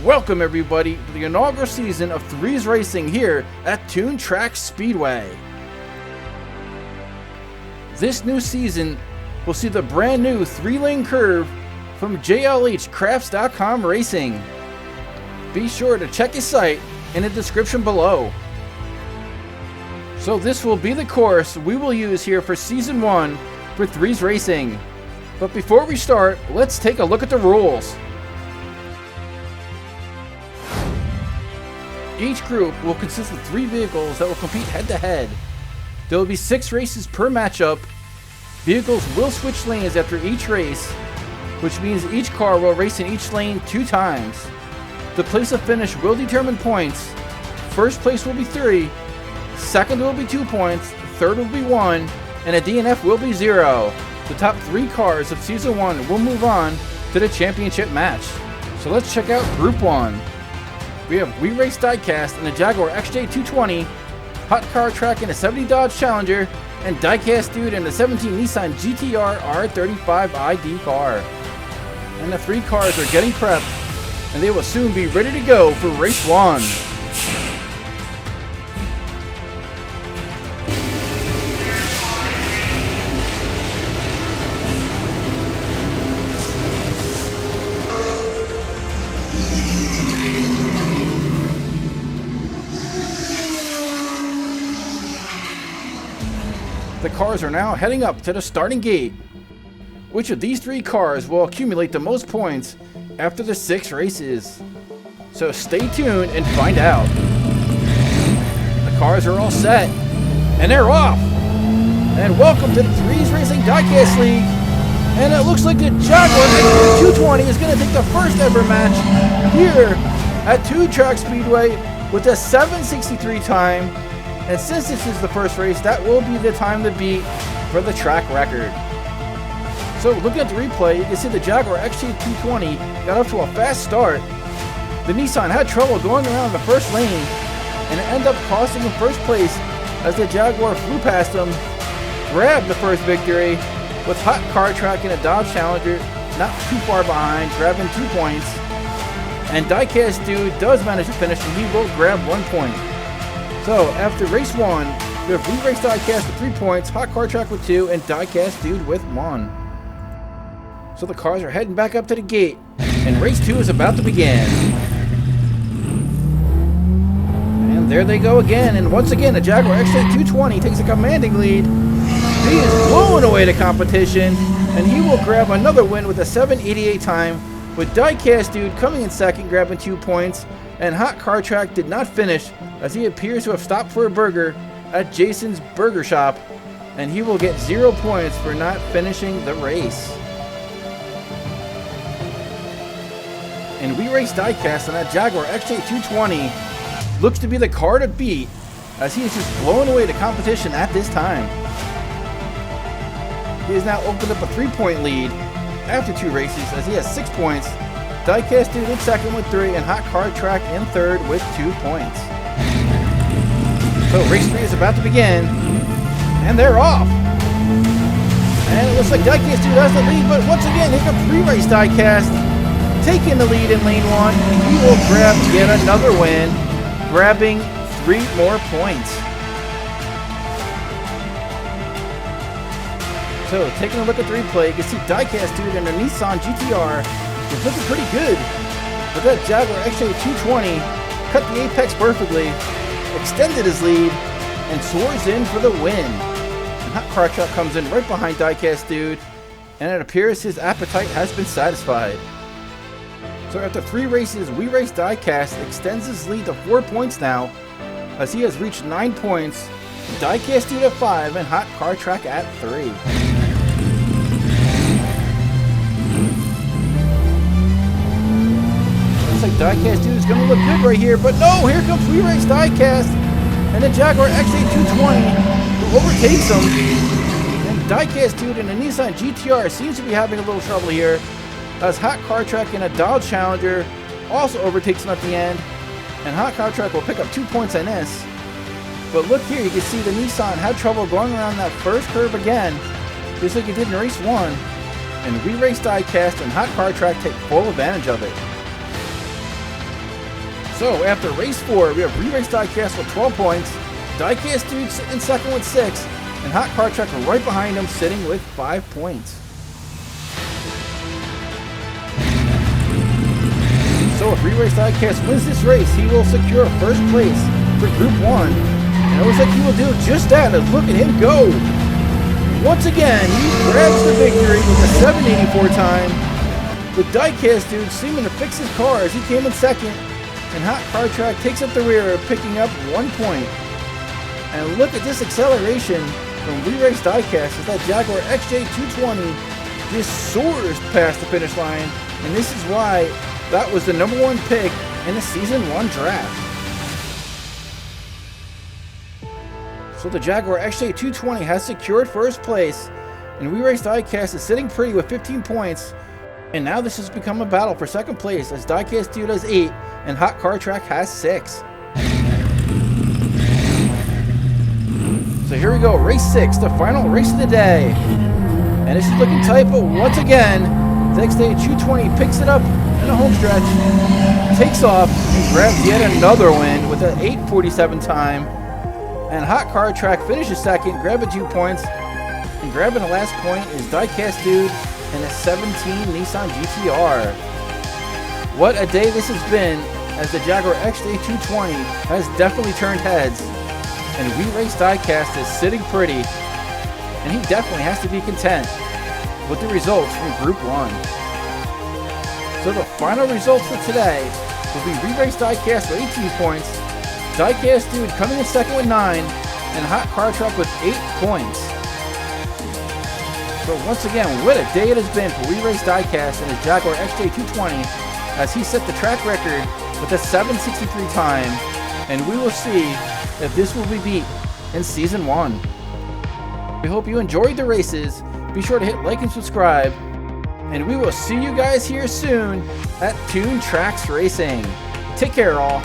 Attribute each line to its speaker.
Speaker 1: Welcome everybody to the inaugural season of 3's Racing here at Toon Track Speedway. This new season will see the brand new 3-lane curve from JLHcrafts.com Racing. Be sure to check his site in the description below. So this will be the course we will use here for Season 1 for 3's Racing. But before we start, let's take a look at the rules. Each group will consist of 3 vehicles that will compete head-to-head. There will be 6 races per matchup. Vehicles will switch lanes after each race, which means each car will race in each lane 2 times. The place of finish will determine points. First place will be 3, second will be 2 points, third will be 1, and a DNF will be 0. The top 3 cars of Season 1 will move on to the championship match. So let's check out Group 1. We have We Race Diecast in a Jaguar XJ220, Hot Car Track in a 70 Dodge Challenger, and Diecast Dude in a 17 Nissan GTR R35 ID car. And the 3 cars are getting prepped, and they will soon be ready to go for Race 1. The cars are now heading up to the starting gate. Which of these 3 cars will accumulate the most points after the 6 races? So stay tuned and find out. The cars are all set, and they're off! And welcome to the 3's Racing Diecast League. And it looks like the Jaguar XJ220 is going to take the first ever match here at Toon Track Speedway with a 7:63 time. And since this is the first race, that will be the time to beat for the track record. So looking at the replay, you can see the Jaguar XJ220 got off to a fast start. The Nissan had trouble going around the first lane, and it ended up costing him first place as the Jaguar flew past him, grabbed the first victory with Hot Car Track in a Dodge Challenger, not too far behind, grabbing 2 points. And Diecast Dude does manage to finish, and he will grab 1 point. So, after race 1, we have We Race Diecast with 3 points, Hot Car Track with 2, and Diecast Dude with 1. So the cars are heading back up to the gate, and race 2 is about to begin. And there they go again, and once again, the Jaguar XJ220 takes a commanding lead. He is blowing away the competition, and he will grab another win with a 7:88 time, with Diecast Dude coming in second, grabbing 2 points, and Hot Car Track did not finish, as he appears to have stopped for a burger at Jason's Burger Shop, and he will get 0 points for not finishing the race. And We Race Diecast on that Jaguar XJ220 looks to be the car to beat, as he is just blowing away the competition at this time. He has now opened up a 3-point lead after 2 races, as he has 6 points. Diecast Dude in second with 3, and Hot Car Track in third with 2 points. So race 3 is about to begin, and they're off. And it looks like Diecast Dude has the lead, but once again, here comes 3 Race Diecast, taking the lead in lane 1, and he will grab yet another win, grabbing 3 more points. So taking a look at the replay, you can see Diecast Dude in a Nissan GTR is looking pretty good, but that Jaguar XJ220 cut the apex perfectly, extended his lead, and soars in for the win. And Hot Car Track comes in right behind Diecast Dude, and it appears his appetite has been satisfied. So after 3 races, We Race Diecast extends his lead to 4 points now, as he has reached 9 points, Diecast Dude at 5, and Hot Car Track at 3. Like Diecast Dude is going to look good right here, but no, here comes We Race Diecast, and the Jaguar XJ220 who overtakes him. And Diecast Dude in a Nissan GTR seems to be having a little trouble here, as Hot Car Track in a Dodge Challenger also overtakes him at the end, and Hot Car Track will pick up 2 points on this. But look here, you can see the Nissan had trouble going around that first curve again, just like it did in race 1, and We Race Diecast and Hot Car Track take full advantage of it. So after race 4, we have Re-Race Diecast with 12 points, Diecast Dude in second with 6, and Hot Car Track right behind him sitting with 5 points. So if Re-Race Diecast wins this race, he will secure first place for Group 1. And it looks like he will do just that, as look at him go. Once again, he grabs the victory with a 784 time, with Diecast Dude seeming to fix his car as he came in second, and Hot Car Track takes up the rear, picking up 1 point. And look at this acceleration from Re-Race Diecast as that Jaguar XJ220 just soars past the finish line, and this is why that was the #1 pick in the Season 1 draft. So the Jaguar XJ220 has secured first place, and Re-Race Diecast is sitting pretty with 15 points. And now this has become a battle for second place as Diecast Dude has 8 and Hot Car Track has 6. So here we go, race 6, the final race of the day. And this is looking tight, but once again, the XJ220 picks it up in the home stretch, takes off, and grabs yet another win with an 847 time. And Hot Car Track finishes second, grabbing 2 points. And grabbing the last point is Diecast Dude in a 17 Nissan GTR. What a day this has been, as the Jaguar XJ220 has definitely turned heads. And Re-Race Diecast is sitting pretty, and he definitely has to be content with the results from Group 1. So the final results for today will be Re-Race Diecast with 18 points, Diecast Dude coming in second with 9, and Hot Car Track with 8 points. So once again, what a day it has been for Re-Race Diecast and his Jaguar XJ220 as he set the track record with a 763 time, and we will see if this will be beat in Season 1. We hope you enjoyed the races. Be sure to hit like and subscribe, and we will see you guys here soon at Toon Tracks Racing. Take care, all.